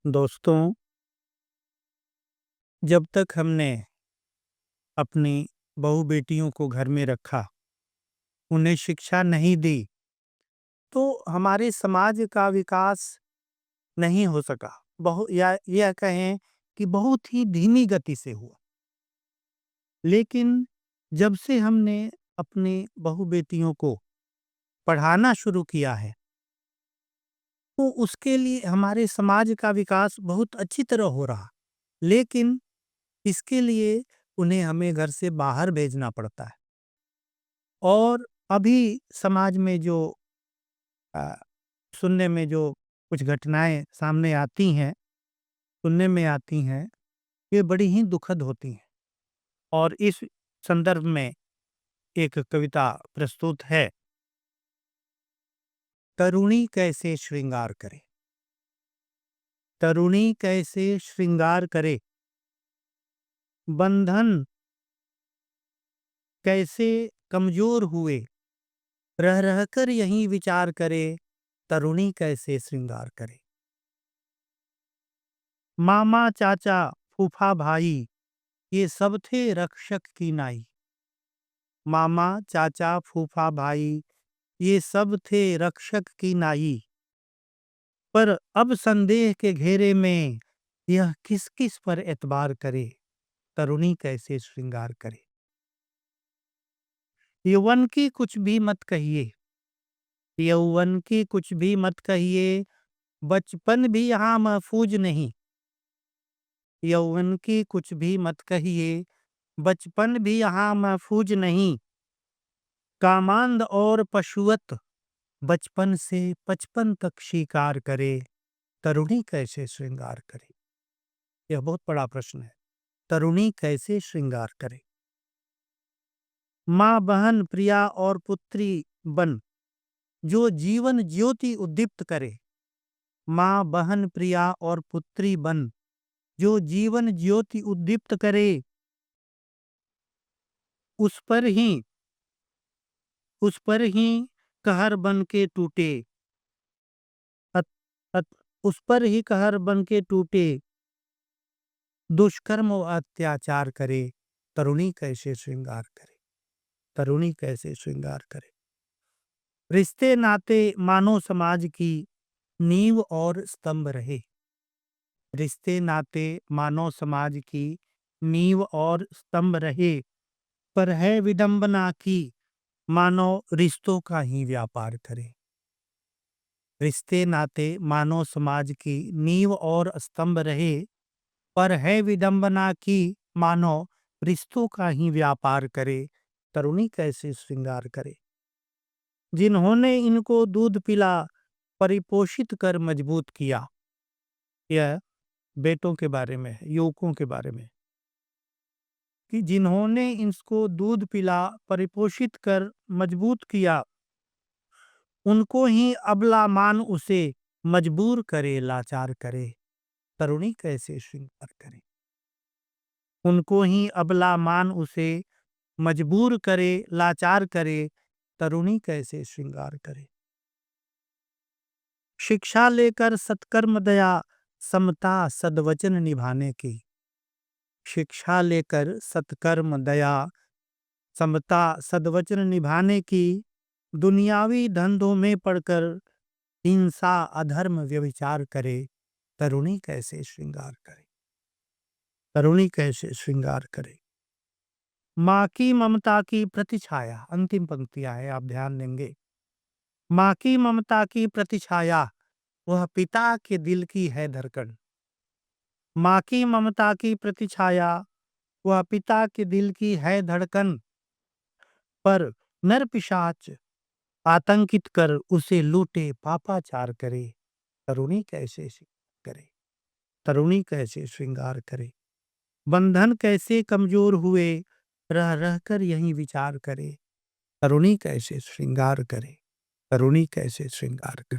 दोस्तों, जब तक हमने अपनी बहू बेटियों को घर में रखा, उन्हें शिक्षा नहीं दी, तो हमारे समाज का विकास नहीं हो सका। या यह कहें कि बहुत ही धीमी गति से हुआ। लेकिन जब से हमने अपनी बहू बेटियों को पढ़ाना शुरू किया है, तो उसके लिए हमारे समाज का विकास बहुत अच्छी तरह हो रहा। लेकिन इसके लिए उन्हें हमें घर से बाहर भेजना पड़ता है। और अभी समाज में जो अ, सुनने में जो कुछ घटनाएं सामने आती हैं, सुनने में आती हैं, ये बड़ी ही दुखद होती हैं। और इस संदर्भ में एक कविता प्रस्तुत है। तरुणी कैसे श्रृंगार करे। तरुणी कैसे श्रृंगार करे, बंधन कैसे कमजोर हुए, रह रहकर यही विचार करे, तरुणी कैसे श्रृंगार करे। मामा चाचा फूफा भाई, ये सब थे रक्षक की नाई। मामा चाचा फूफा भाई, ये सब थे रक्षक की नाई। पर अब संदेह के घेरे में, यह किस किस पर एतबार करे, तरुणी कैसे श्रृंगार करे। यौवन की कुछ भी मत कहिए, यौवन की कुछ भी मत कहिए, बचपन भी यहाँ महफूज नहीं। यौवन की कुछ भी मत कहिए, बचपन भी यहाँ महफूज नहीं। कामांध और पशुवत, बचपन से 55 तक शिकार करे, तरुणी कैसे श्रृंगार करे। यह बहुत बड़ा प्रश्न है। तरुणी कैसे श्रृंगार करे। माँ बहन प्रिया और पुत्री बन, जो जीवन ज्योति उद्दीप्त करे। माँ बहन प्रिया और पुत्री बन, जो जीवन ज्योति उद्दीप्त करे। उस पर ही कहर बन के टूटे। अत, अत, उस पर ही कहर बन के टूटे, दुष्कर्म और अत्याचार करे, तरुणी कैसे श्रृंगार करे। तरुणी कैसे श्रृंगार करे। रिश्ते नाते मानव समाज की नींव और स्तंभ रहे। रिश्ते नाते मानव समाज की नींव और स्तंभ रहे, पर है विडंबना की मानव रिश्तों का ही व्यापार करे। रिश्ते नाते मानव समाज की नींव और स्तंभ रहे, पर है विडंबना की मानव रिश्तों का ही व्यापार करे, तरुणी कैसे श्रृंगार करे। जिन्होंने इनको दूध पिला परिपोषित कर मजबूत किया। यह बेटों के बारे में है, युवकों के बारे में, कि जिन्होंने इनको दूध पिला परिपोषित कर मजबूत किया, उनको ही अबला मान उसे मजबूर करे लाचार करे, तरुणी कैसे श्रृंगार करे। उनको ही अबला मान उसे मजबूर करे लाचार करे, तरुणी कैसे श्रृंगार करे। शिक्षा लेकर सत्कर्म दया समता सद्वचन निभाने की। शिक्षा लेकर सत्कर्म दया समता सद्वचन निभाने की, दुनियावी धंधों में पड़कर हिंसा अधर्म व्यभिचार करे, तरुणी कैसे श्रृंगार करे। तरुणी कैसे श्रृंगार करे। माँ की ममता की प्रतिछाया, अंतिम पंक्तियां है, आप ध्यान देंगे। माँ की ममता की प्रतिछाया, वह पिता के दिल की है धड़कन। माँ की ममता की प्रतिछाया, वह पिता के दिल की है धड़कन। पर नर पिशाच आतंकित कर उसे लूटे पापाचार करे, तरुणी कैसे करे। तरुणी कैसे श्रृंगार करे। बंधन कैसे कमजोर हुए, रह रहकर यही विचार करे, तरुणी कैसे श्रृंगार करे। तरुणी कैसे श्रृंगार करे।